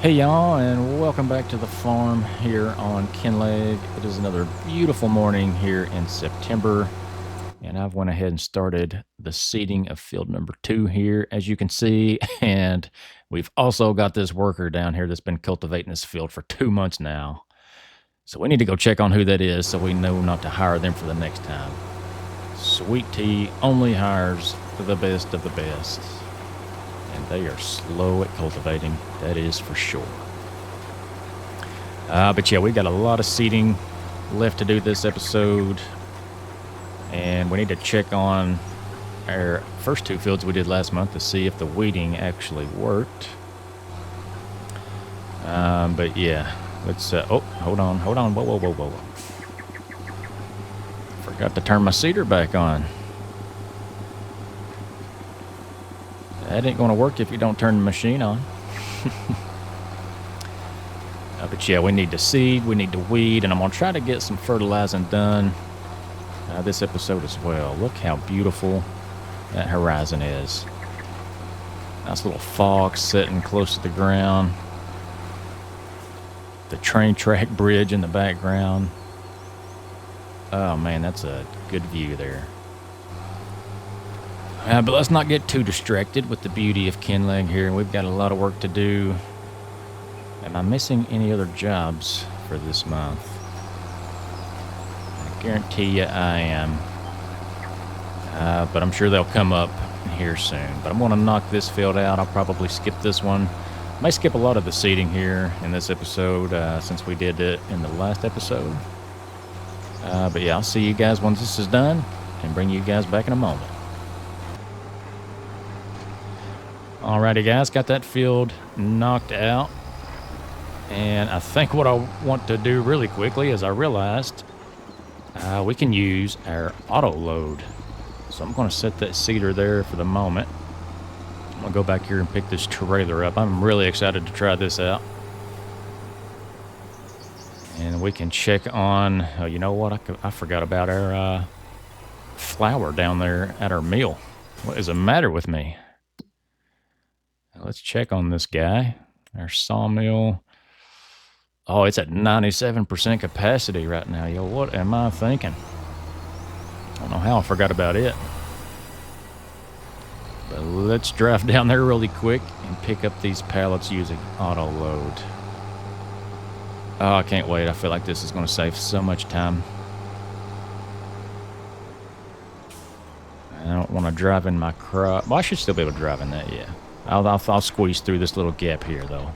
Hey y'all, and welcome back to the farm here on Kinlaig. It is another beautiful morning here in September, and I've went ahead and started the seeding of field number 2 here, as you can see. And we've also got this worker down here that's been cultivating this field for 2 months now. So we need to go check on who that is so we know not to hire them for the next time. Sweet Tea only hires the best of the best. And they are slow at cultivating, that is for sure. But yeah, we got a lot of seeding left to do this episode, and we need to check on our first 2 fields we did last month to see if the weeding actually worked. But yeah, let's. Oh, hold on. Whoa. Forgot to turn my seeder back on. That ain't going to work if you don't turn the machine on. But yeah, we need to seed, we need to weed, and I'm going to try to get some fertilizing done this episode as well. Look how beautiful that horizon is. Nice little fog sitting close to the ground. The train track bridge in the background. Oh man, that's a good view there. But let's not get too distracted with the beauty of Kinlaig here. We've got a lot of work to do. Am I missing any other jobs for this month? I guarantee you I am. But I'm sure they'll come up here soon. But I'm going to knock this field out. I'll probably skip this one. I may skip a lot of the seeding here in this episode since we did it in the last episode. But yeah, I'll see you guys once this is done and bring you guys back in a moment. Alrighty guys, got that field knocked out. And I think what I want to do really quickly is I realized we can use our auto load. So I'm going to set that seeder there for the moment. I'm going to go back here and pick this trailer up. I'm really excited to try this out. And we can check on, oh, you know what, I forgot about our flour down there at our mill. What is the matter with me? Let's check on this guy. Our sawmill. Oh, it's at 97% capacity right now. Yo, what am I thinking? I don't know how I forgot about it. But let's drive down there really quick and pick up these pallets using auto load. Oh, I can't wait. I feel like this is going to save so much time. I don't want to drive in my crop. Well, I should still be able to drive in that, yeah. I'll squeeze through this little gap here, though.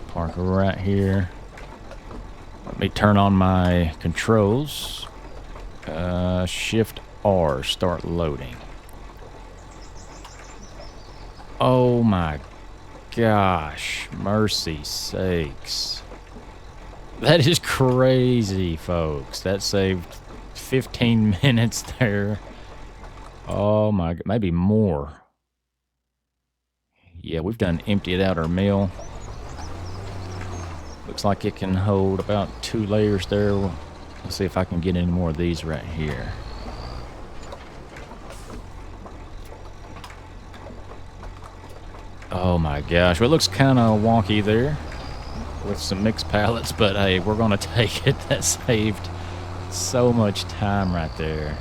Park right here. Let me turn on my controls. Shift R, start loading. Oh my gosh, mercy sakes. That is crazy, folks. That saved 15 minutes there. Oh my, maybe more. Yeah, we've done emptied out our mill. Looks like it can hold about 2 layers there. Let's see if I can get any more of these right here. Oh my gosh, well, it looks kind of wonky there with some mixed pallets, but hey, we're gonna take it. That saved so much time right there.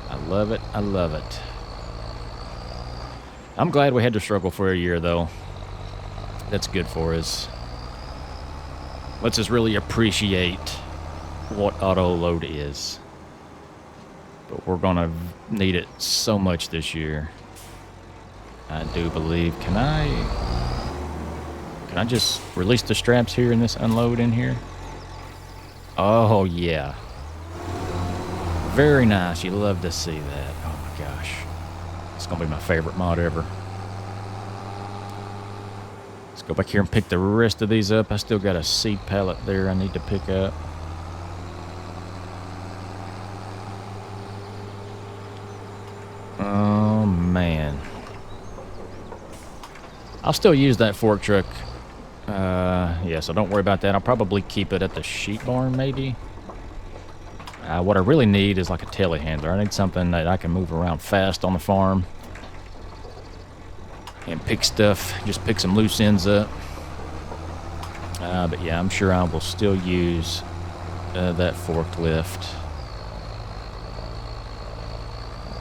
I love it, I love it. I'm glad we had to struggle for a year, though. That's good for us. Let's just really appreciate what auto load is. But we're gonna need it so much this year. I do believe. Can I just release the straps here and this unload in here? Oh yeah. Very nice. You love to see that. Oh my gosh. It's gonna be my favorite mod ever. Let's go back here and pick the rest of these up. I still got a seed pallet there I need to pick up. Oh man. I'll still use that fork truck. Yeah, so don't worry about that. I'll probably keep it at the sheep barn maybe. What I really need is like a telehandler. I need something that I can move around fast on the farm. and pick stuff, just pick some loose ends up. But yeah, I'm sure I will still use that forklift.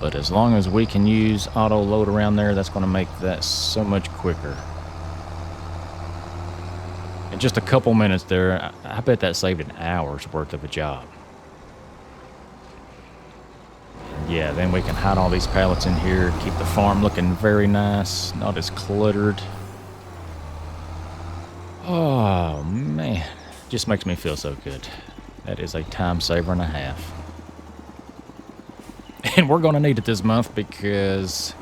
But as long as we can use auto load around there, that's going to make that so much quicker. In just a couple minutes there, I bet that saved an hour's worth of a job. And yeah, then we can hide all these pallets in here, keep the farm looking very nice, not as cluttered. Oh, man. Just makes me feel so good. That is a time saver and a half. And we're going to need it this month because,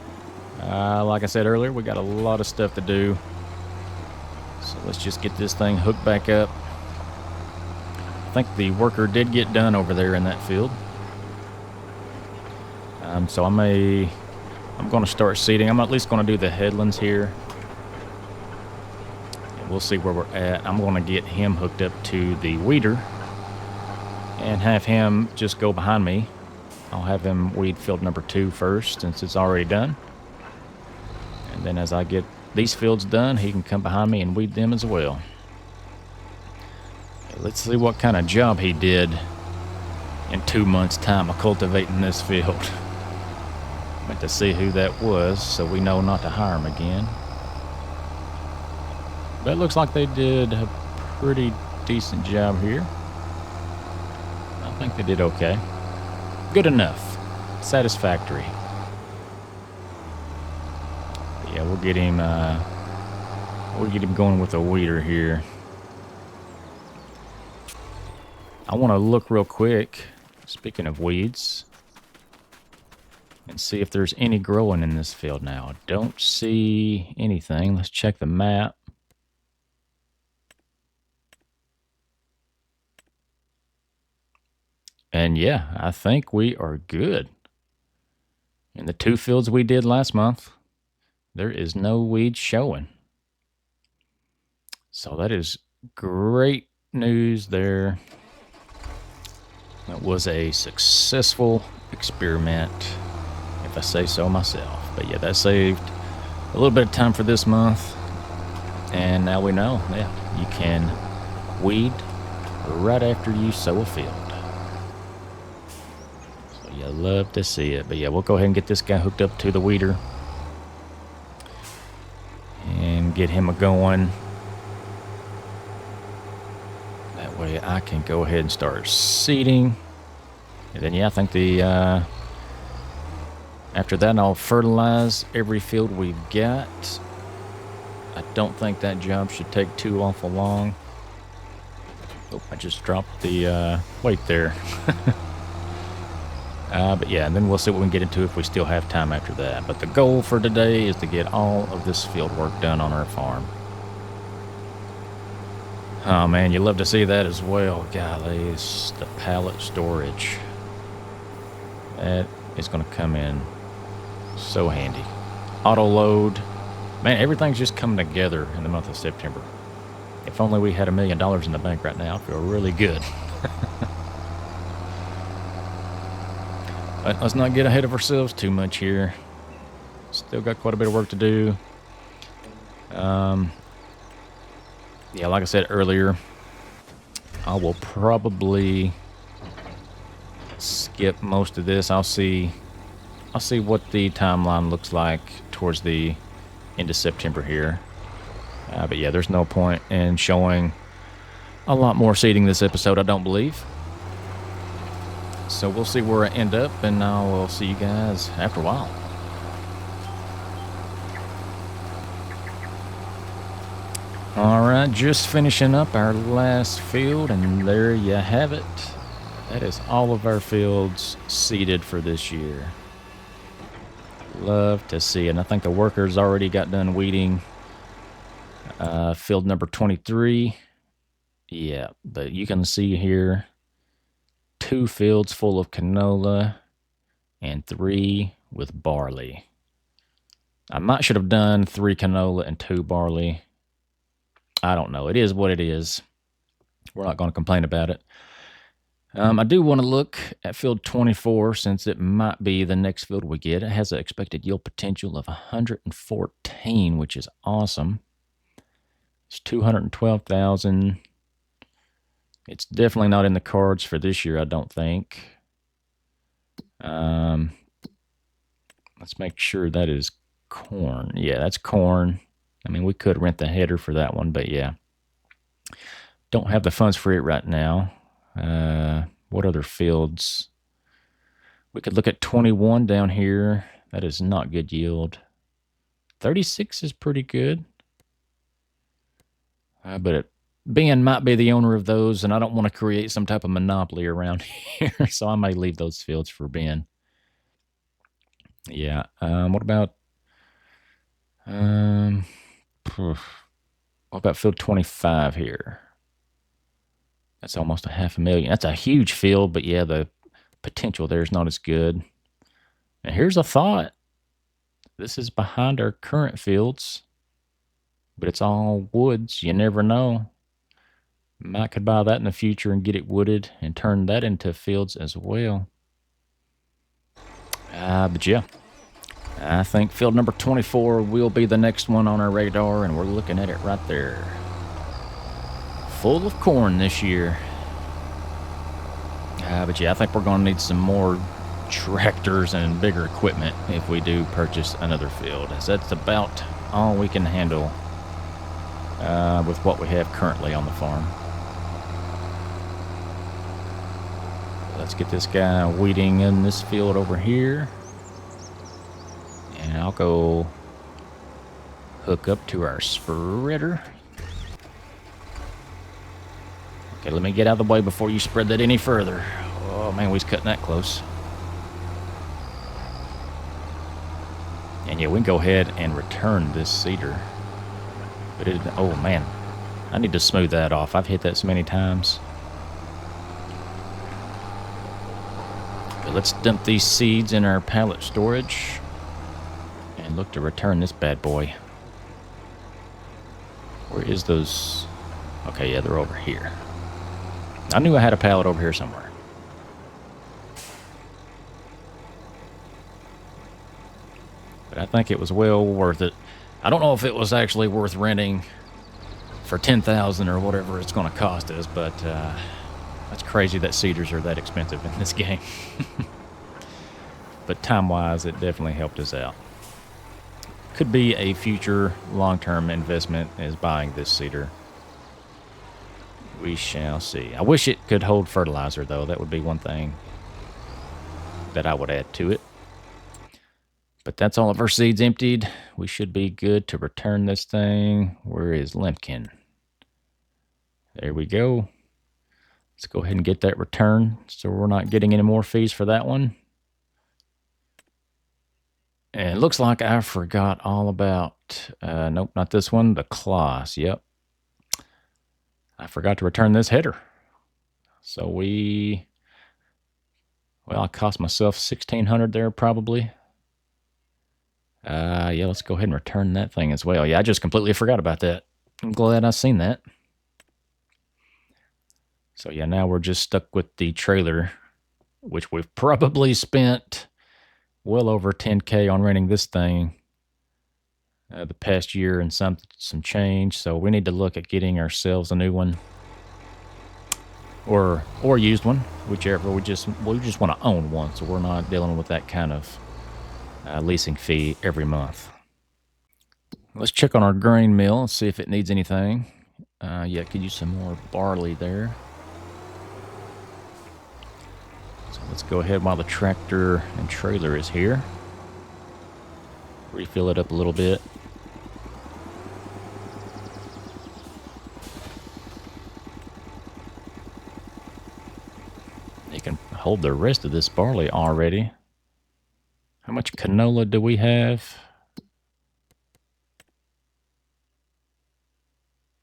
like I said earlier, we got a lot of stuff to do. So let's just get this thing hooked back up. I think the worker did get done over there in that field. So I'm going to start seeding. I'm at least going to do the headlands here. And we'll see where we're at. I'm going to get him hooked up to the weeder and have him just go behind me. I'll have him weed field number 2 first, since it's already done. And then as I get these fields done, he can come behind me and weed them as well. Okay, let's see what kind of job he did in 2 months' time of cultivating this field. Meant to see who that was, so we know not to hire him again. But it looks like they did a pretty decent job here. I think they did okay. Good enough. Satisfactory. But yeah, we'll get him going with a weeder here. I want to look real quick, speaking of weeds, and see if there's any growing in this field now. Don't see anything. Let's check the map. And yeah, I think we are good. In the 2 fields we did last month, there is no weeds showing. So that is great news there. It was a successful experiment, if I say so myself. But yeah, that saved a little bit of time for this month. And now we know, yeah, you can weed right after you sow a field. So yeah, love to see it. But yeah, we'll go ahead and get this guy hooked up to the weeder and get him a-going. That way I can go ahead and start seeding. And then yeah, I think after that I'll fertilize every field we've got. I don't think that job should take too awful long. Oh, I just dropped the weight there. But yeah, and then we'll see what we can get into if we still have time after that. But the goal for today is to get all of this field work done on our farm. Oh man, you love to see that as well. Golly, it's the pallet storage. That is going to come in so handy. Auto load. Man, everything's just coming together in the month of September. If only we had $1 million in the bank right now, I'd feel really good. But let's not get ahead of ourselves too much here. Still got quite a bit of work to do. Yeah, like I said earlier, I will probably skip most of this. I'll see what the timeline looks like towards the end of September here. But yeah, there's no point in showing a lot more seeding this episode, I don't believe. So we'll see where I end up, and I will see you guys after a while. Alright, just finishing up our last field, and there you have it. That is all of our fields seeded for this year. Love to see it. And I think the workers already got done weeding field number 23. Yeah, but you can see here 2 fields full of canola and 3 with barley. I might should have done 3 canola and 2 barley. I don't know. It is what it is. We're not going to complain about it. I do want to look at field 24, since it might be the next field we get. It has an expected yield potential of 114. 15, which is awesome. It's 212,000. It's definitely not in the cards for this year, I don't think. Let's make sure that is corn. Yeah, that's corn. I mean, we could rent the header for that one, but yeah. Don't have the funds for it right now. What other fields? We could look at 21 down here. That is not good yield. 36 is pretty good. But Ben might be the owner of those, and I don't want to create some type of monopoly around here, so I may leave those fields for Ben. Yeah. What about field 25 here? That's almost 500,000. That's a huge field, but yeah, the potential there is not as good. And here's a thought. This is behind our current fields, but it's all woods. You never know. Might could buy that in the future and get it wooded and turn that into fields as well. But yeah, I think field number 24 will be the next one on our radar, and we're looking at it right there. Full of corn this year. But yeah, I think we're going to need some more tractors and bigger equipment if we do purchase another field, as that's about all we can handle with what we have currently on the farm. Let's get this guy weeding in this field over here. And I'll go hook up to our spreader. Okay, let me get out of the way before you spread that any further. Oh man, we was cutting that close. And yeah, we can go ahead and return this seeder. But oh man, I need to smooth that off. I've hit that so many times. But let's dump these seeds in our pallet storage and look to return this bad boy. Where is those? Okay, yeah, they're over here. I knew I had a pallet over here somewhere. But I think it was well worth it. I don't know if it was actually worth renting for $10,000 or whatever it's going to cost us, but that's crazy that cedars are that expensive in this game. But time-wise, it definitely helped us out. Could be a future long-term investment is buying this cedar. We shall see. I wish it could hold fertilizer, though. That would be one thing that I would add to it. But that's all of our seeds emptied. We should be good to return this thing. Where is Lemkin? There we go. Let's go ahead and get that returned so we're not getting any more fees for that one. And it looks like I forgot all about, nope, not this one, the claws. Yep. I forgot to return this header. So I cost myself $1,600 there probably. Yeah, let's go ahead and return that thing as well. Yeah, I just completely forgot about that. I'm glad I seen that. So yeah, now we're just stuck with the trailer, which we've probably spent well over $10K on renting this thing the past year and some change. So we need to look at getting ourselves a new one or used one, whichever. We just want to own one, so we're not dealing with that kind of leasing fee every month. Let's check on our grain mill and see if it needs anything. Yeah, could use some more barley there. So let's go ahead while the tractor and trailer is here. Refill it up a little bit. You can hold the rest of this barley already. How much canola do we have?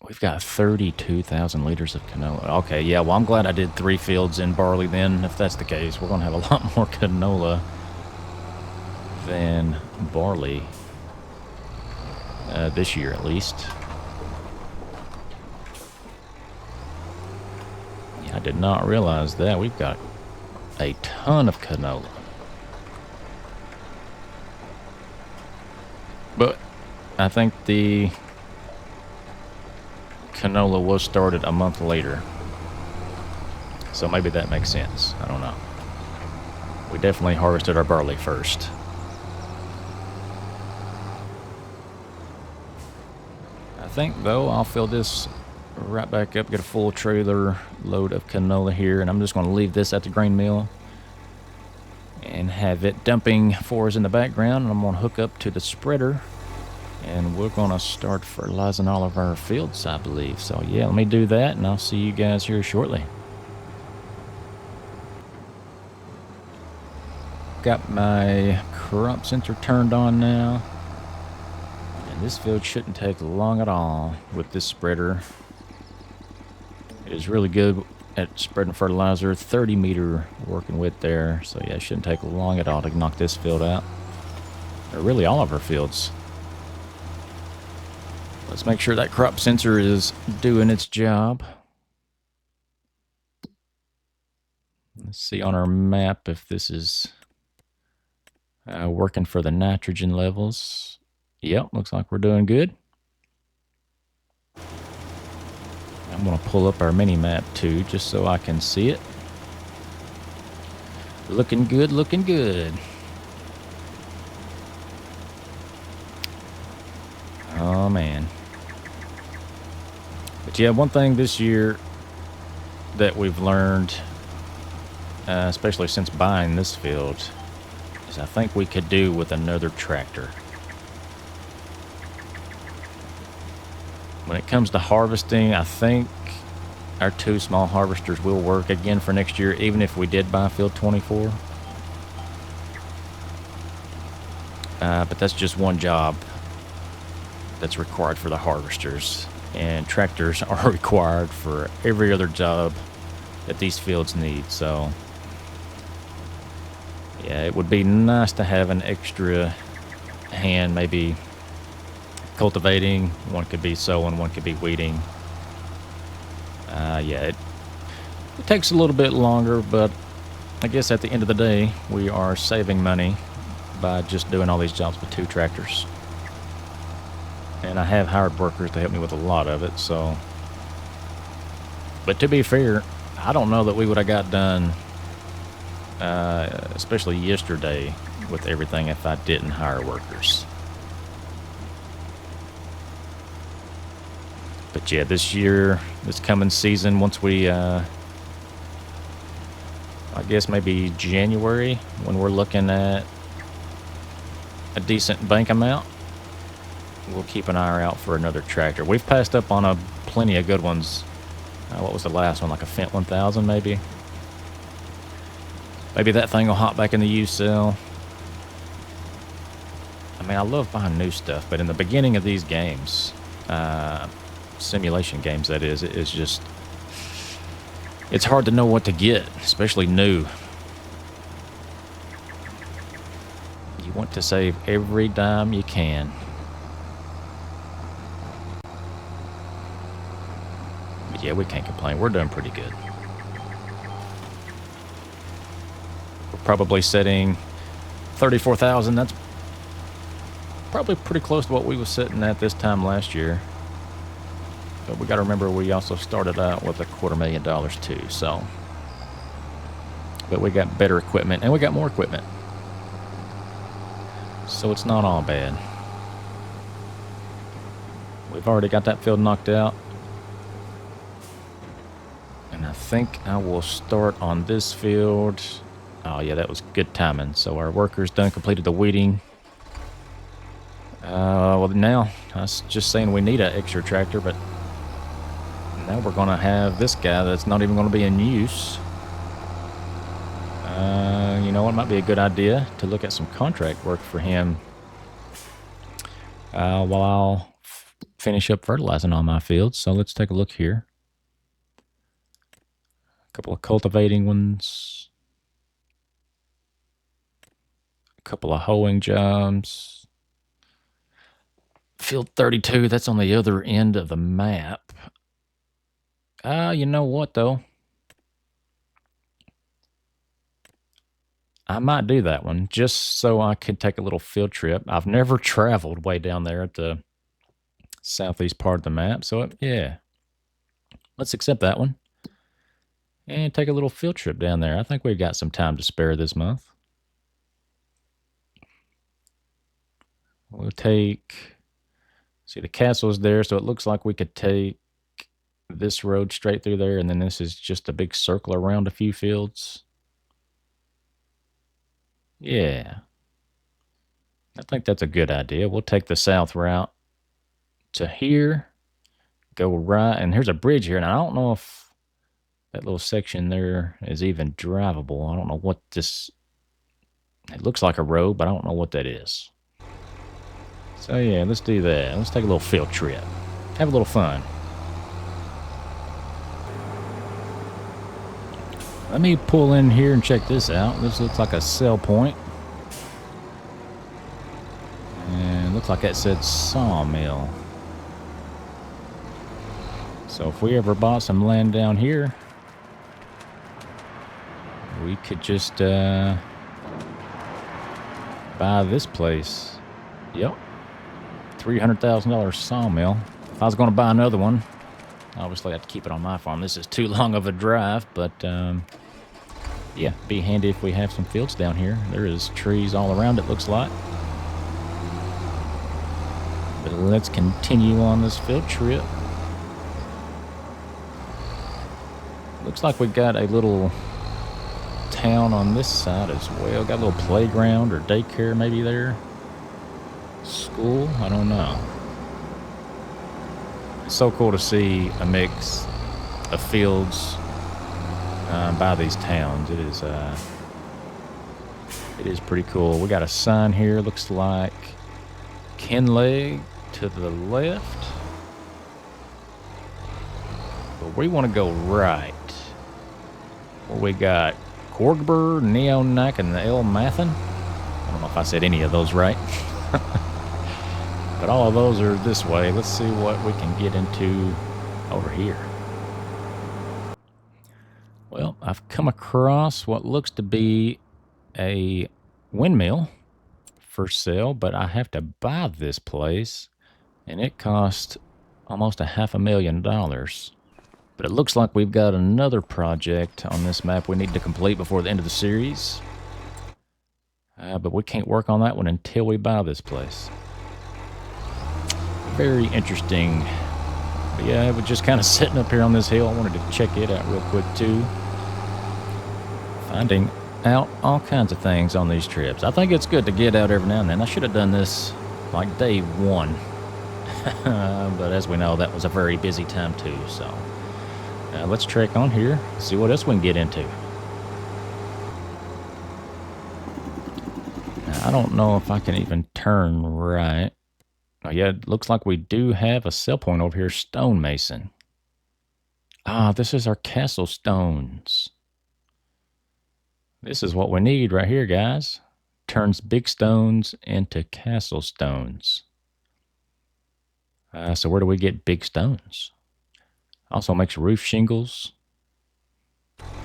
We've got 32,000 liters of canola. Okay, yeah, well, I'm glad I did 3 fields in barley then. If that's the case, we're going to have a lot more canola than barley this year, at least. Yeah, I did not realize that. We've got a ton of canola. But I think the canola was started a month later. So maybe that makes sense. I don't know. We definitely harvested our barley first. I think, though, I'll fill this right back up, get a full trailer load of canola here, and I'm just going to leave this at the grain mill and have it dumping for us in the background. And I'm going to hook up to the spreader, and we're going to start fertilizing all of our fields, I believe. So, yeah, let me do that, and I'll see you guys here shortly. Got my crop sensor turned on now. And this field shouldn't take long at all with this spreader. It is really good at spreading fertilizer, 30 meter working width there. So yeah, it shouldn't take long at all to knock this field out. Or really all of our fields. Let's make sure that crop sensor is doing its job. Let's see on our map if this is working for the nitrogen levels. Yep, looks like we're doing good. I'm going to pull up our mini map too, just so I can see it. Looking good, looking good. Oh, man. But yeah, one thing this year that we've learned, especially since buying this field, is I think we could do with another tractor. When it comes to harvesting, I think our 2 small harvesters will work again for next year, even if we did buy field 24. But that's just one job that's required for the harvesters. And tractors are required for every other job that these fields need. So, yeah, it would be nice to have an extra hand, maybe cultivating. One could be sowing, one could be weeding. Yeah, it takes a little bit longer, but I guess at the end of the day, we are saving money by just doing all these jobs with 2 tractors. And I have hired workers to help me with a lot of it, so. But to be fair, I don't know that we would have got done, especially yesterday, with everything if I didn't hire workers. But yeah, this year, this coming season, once we, I guess maybe January, when we're looking at a decent bank amount, we'll keep an eye out for another tractor. We've passed up on plenty of good ones. What was the last one? Like a Fendt 1000 maybe? Maybe that thing will hop back in the used sale. I mean, I love buying new stuff, but in the beginning of these games, simulation games that is, it's just, it's hard to know what to get, especially new. You want to save every dime you can. But yeah, we can't complain. We're doing pretty good. We're probably setting 34,000. That's probably pretty close to what we was sitting at this time last year. But we got to remember we also started out with $250,000 too, so. But we got better equipment, and we got more equipment. So it's not all bad. We've already got that field knocked out. And I think I will start on this field. Oh yeah, that was good timing. So our workers done completed the weeding. Well now, I was just saying we need an extra tractor, but now we're going to have this guy that's not even going to be in use. You know, it might be a good idea to look at some contract work for him while I'll finish up fertilizing on my fields. So let's take a look here. A couple of cultivating ones. A couple of hoeing jobs. Field 32, that's on the other end of the map. You know what, though? I might do that one just so I could take a little field trip. I've never traveled way down there at the southeast part of the map. So, yeah, let's accept that one and take a little field trip down there. I think we've got some time to spare this month. We'll take, see, the castle's there, so it looks like we could take this road straight through there, and then this is just a big circle around a few fields. Yeah. I think that's a good idea. We'll take the south route to here, go right, and here's a bridge here, and I don't know if that little section there is even drivable. I don't know what this, it looks like a road, but I don't know what that is. So yeah, let's do that. Let's take a little field trip. Have a little fun. Let me pull in here and check this out. This looks like a sell point. And it looks like that said sawmill. So if we ever bought some land down here, we could just buy this place. Yep. $300,000 sawmill. If I was going to buy another one, obviously I have to keep it on my farm. This is too long of a drive, but yeah, be handy if we have some fields down here. There is trees all around it, looks like. But let's continue on this field trip. Looks like we got a little town on this side as well. Got a little playground or daycare maybe there. School, I don't know. It's so cool to see a mix of fields by these towns. It is pretty cool. We got a sign here. Looks like Kinlaig to the left. But we want to go right. Well, we got Corgber, Neonak, and the El Mathan. I don't know if I said any of those right. But all of those are this way. Let's see what we can get into over here. Well, I've come across what looks to be a windmill for sale, but I have to buy this place, and it cost almost $500,000. But it looks like we've got another project on this map we need to complete before the end of the series. But we can't work on that one until we buy this place. Very interesting. But yeah, we're just kind of sitting up here on this hill. I wanted to check it out real quick too. Finding out all kinds of things on these trips. I think it's good to get out every now and then. I should have done this like day one. But as we know, that was a very busy time too. So let's trek on here, see what else we can get into. Now, I don't know if I can even turn right. Oh yeah, it looks like we do have a sell point over here, stonemason. Ah, this is our castle stones. This is what we need right here, guys. Turns big stones into castle stones. So where do we get big stones? Also makes roof shingles.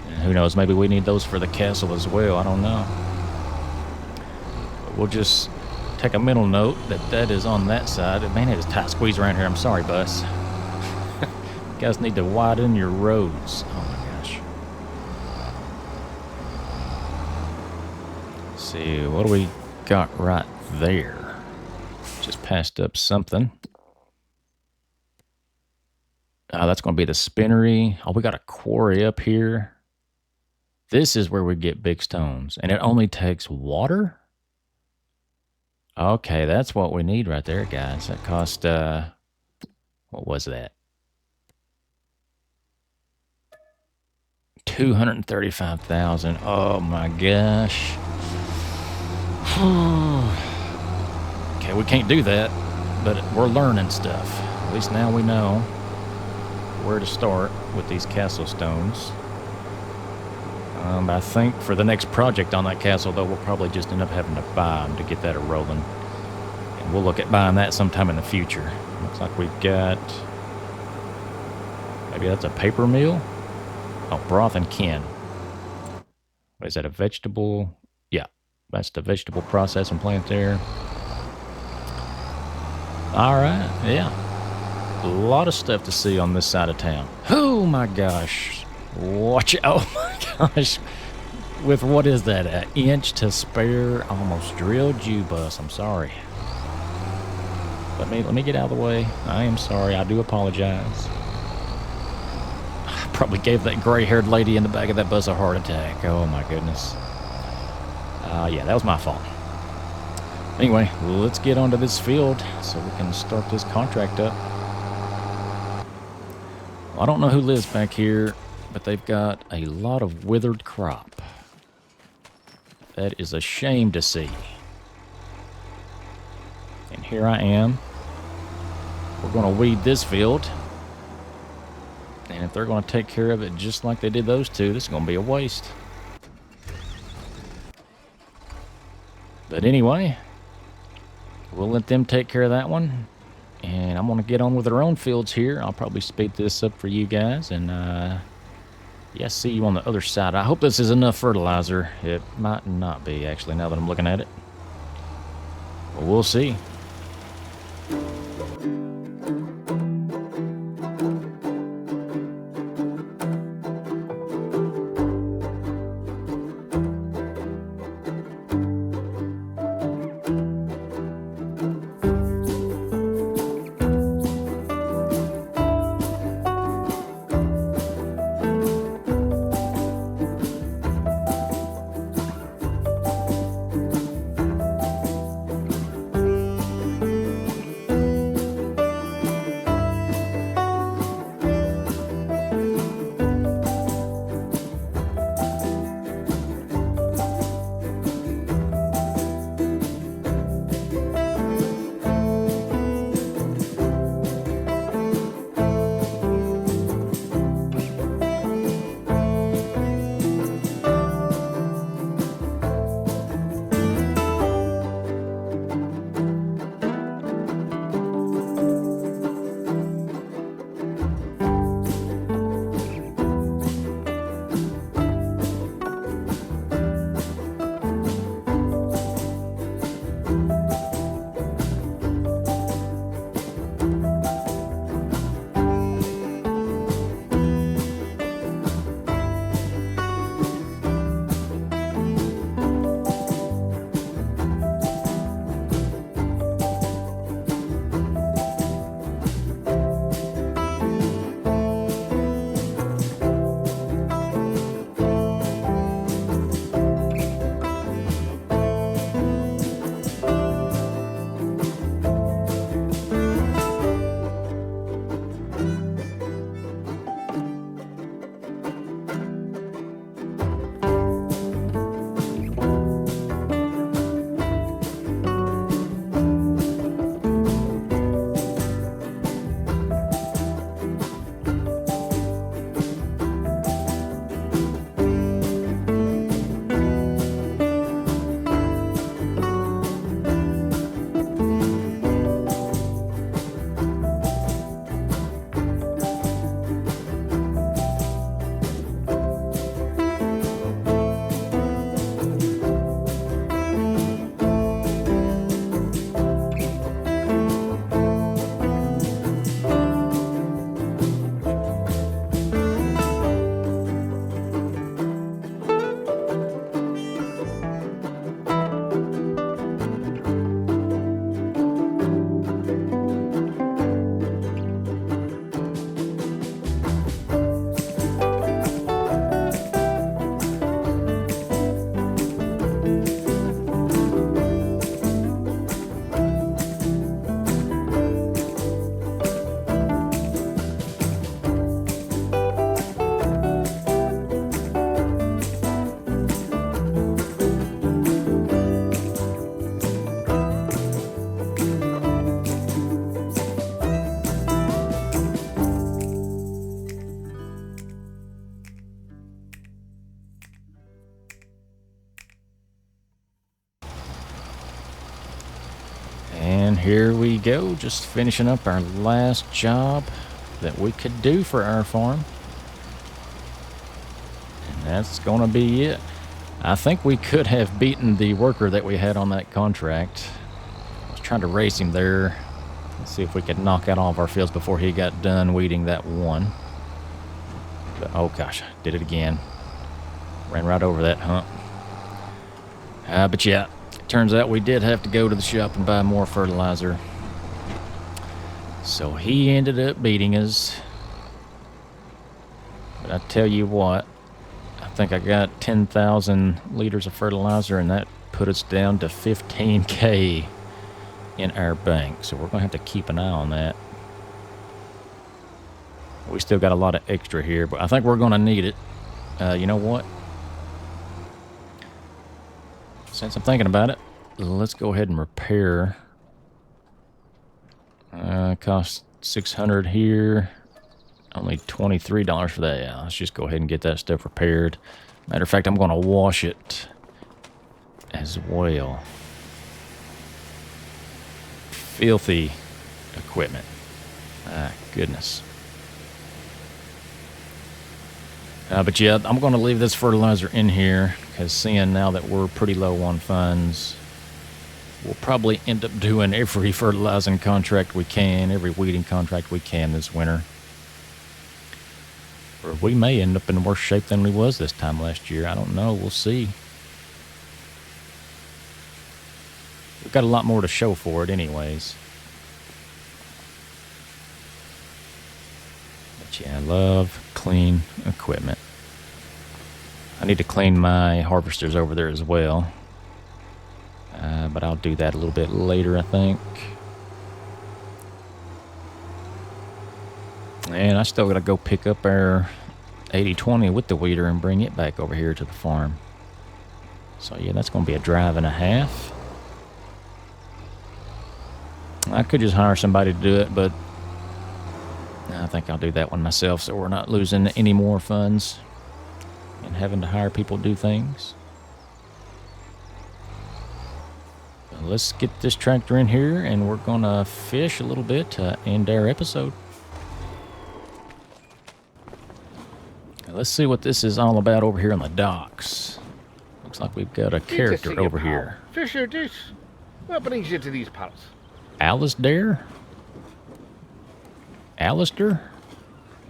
And who knows, maybe we need those for the castle as well. I don't know. But we'll just take a mental note that that is on that side. Man, it is tight squeeze around here. I'm sorry, bus. You guys need to widen your roads. Oh my gosh. Let's see, what do we got right there? Just passed up something. That's going to be the spinnery. Oh, we got a quarry up here. This is where we get big stones. And it only takes water? Okay, that's what we need right there, guys. That cost, what was that? $235,000. Oh my gosh. Okay, we can't do that, but we're learning stuff. At least now we know where to start with these castle stones. I think for the next project on that castle, though, we'll probably just end up having to buy them to get that rolling. And we'll look at buying that sometime in the future. Looks like we've got, maybe that's a paper mill? Oh, broth and kin. What is that, a vegetable? Yeah, That's the vegetable processing plant there. All right, yeah. A lot of stuff to see on this side of town. Oh my gosh. Watch it. Oh my gosh. With what is that? An inch to spare. Almost drilled you, bus. I'm sorry. Let me get out of the way. I am sorry. I do apologize. I probably gave that gray-haired lady in the back of that bus a heart attack. Oh my goodness. Yeah, that was my fault. Anyway, let's get onto this field so we can start this contract up. Well, I don't know who lives back here, but they've got a lot of withered crop. That is a shame to see. And here I am. We're going to weed this field. And if they're going to take care of it just like they did those two, this is going to be a waste. But anyway, we'll let them take care of that one. And I'm going to get on with their own fields here. I'll probably speed this up for you guys. And, yeah, see you on the other side. I hope this is enough fertilizer. It might not be, actually, now that I'm looking at it. But we'll see. And here we go, just finishing up our last job that we could do for our farm. And that's going to be it. I think we could have beaten the worker that we had on that contract. I was trying to race him there. Let's see if we could knock out all of our fields before he got done weeding that one. But, oh gosh, did it again. Ran right over that hump. But yeah, turns out we did have to go to the shop and buy more fertilizer. So he ended up beating us. But I tell you what, I think I got 10,000 liters of fertilizer, and that put us down to 15K in our bank. So we're going to have to keep an eye on that. We still got a lot of extra here, but I think we're going to need it. You know what? Since I'm thinking about it, let's go ahead and repair. Cost $600 here. Only $23 for that. Yeah, let's just go ahead and get that stuff repaired. Matter of fact, I'm going to wash it as well. Filthy equipment. Ah, goodness. But yeah, I'm going to leave this fertilizer in here, because seeing now that we're pretty low on funds, we'll probably end up doing every fertilizing contract we can, every weeding contract we can this winter. Or we may end up in worse shape than we was this time last year. I don't know. We'll see. We've got a lot more to show for it anyways. But yeah, I love clean equipment. I need to clean my harvesters over there as well. But I'll do that a little bit later, I think. And I still got to go pick up our 8020 with the weeder and bring it back over here to the farm. So yeah, that's going to be a drive and a half. I could just hire somebody to do it, but I think I'll do that one myself, so we're not losing any more funds and having to hire people to do things. Let's get this tractor in here, and we're going to fish a little bit to end our episode. Let's see what this is all about over here on the docks. Looks like we've got a character over here. Fisher Dish. What brings you to these parts? Alistair? Alistair?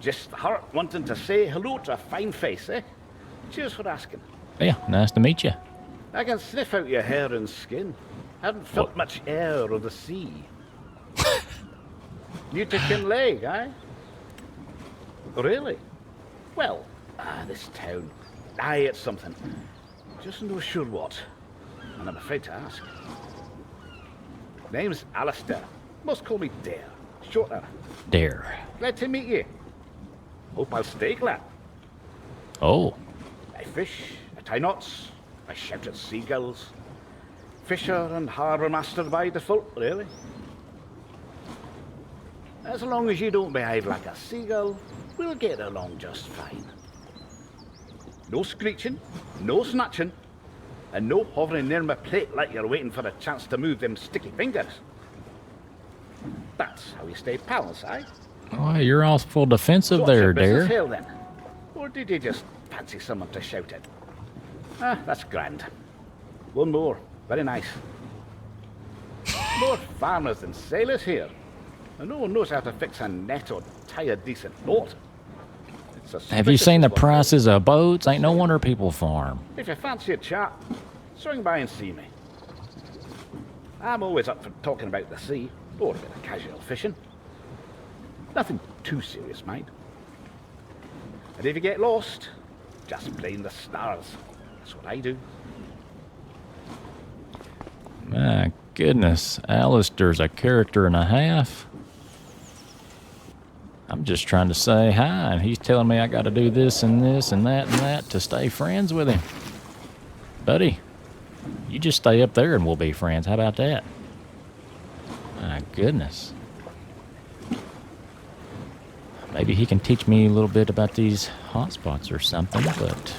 Just the heart wanting to say hello to a fine face, eh? Cheers for asking. Yeah, nice to meet you. I can sniff out your hair and skin. Haven't felt much air of the sea. New to Kinlaig, eh? Really? Well, this town. Aye, it's something. Just no sure what. And I'm afraid to ask. Name's Alistair. Must call me Dare. Shorter. Dare. Glad to meet you. Hope I'll stay glad. Oh. I fish, I tie knots, I shout at seagulls. Fisher and harbour master by default, really. As long as you don't behave like a seagull, we'll get along just fine. No screeching, no snatching, and no hovering near my plate like you're waiting for a chance to move them sticky fingers. That's how we stay pals, eh? Oh, you're all full defensive there, Dare. Here, then? Or did you just fancy someone to shout at? Ah, that's grand. One more. Very nice. More farmers than sailors here. And no one knows how to fix a net or tie a decent boat. Have you seen the prices of boats? Ain't no wonder people farm. If you fancy a chat, swing by and see me. I'm always up for talking about the sea, or a bit of casual fishing. Nothing too serious, mind. And if you get lost, just blame the stars. That's what I do. My goodness, Alistair's a character and a half. I'm just trying to say hi, and he's telling me I got to do this and this and that to stay friends with him. Buddy, you just stay up there and we'll be friends. How about that? My goodness. Maybe he can teach me a little bit about these hotspots or something, but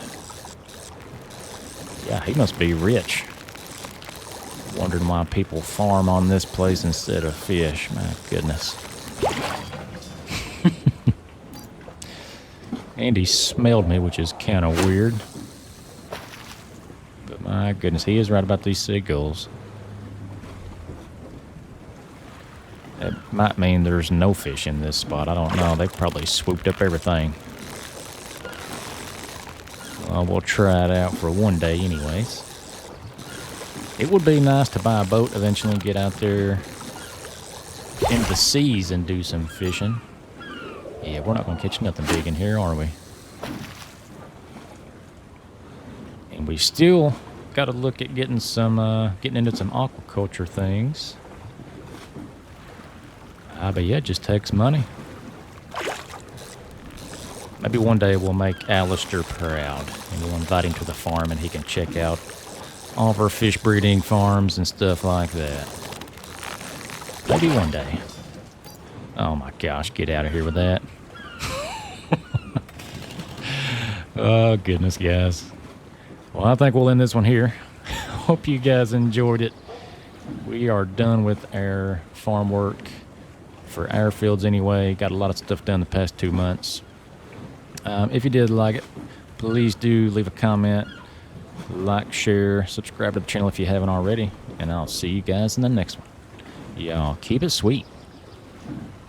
yeah, he must be rich. Wondering why people farm on this place instead of fish. My goodness. And he smelled me, which is kind of weird. My goodness, he is right about these seagulls. It might mean there's no fish in this spot. I don't know. They've probably swooped up everything. Well, we'll try it out for one day anyways. It would be nice to buy a boat eventually and get out there in the seas and do some fishing. Yeah, we're not going to catch nothing big in here, are we? And we still got to look at getting into some aquaculture things. But yeah, it just takes money. Maybe one day we'll make Alistair proud, and we'll invite him to the farm and he can check out all of our fish breeding farms and stuff like that. Maybe one day. Oh my gosh, get out of here with that. Oh goodness, guys. Well, I think we'll end this one here. Hope you guys enjoyed it. We are done with our farm work for our fields anyway. Got a lot of stuff done the past 2 months. If you did like it, please do leave a comment, like, share, subscribe to the channel if you haven't already, and I'll see you guys in the next one. Y'all keep it sweet.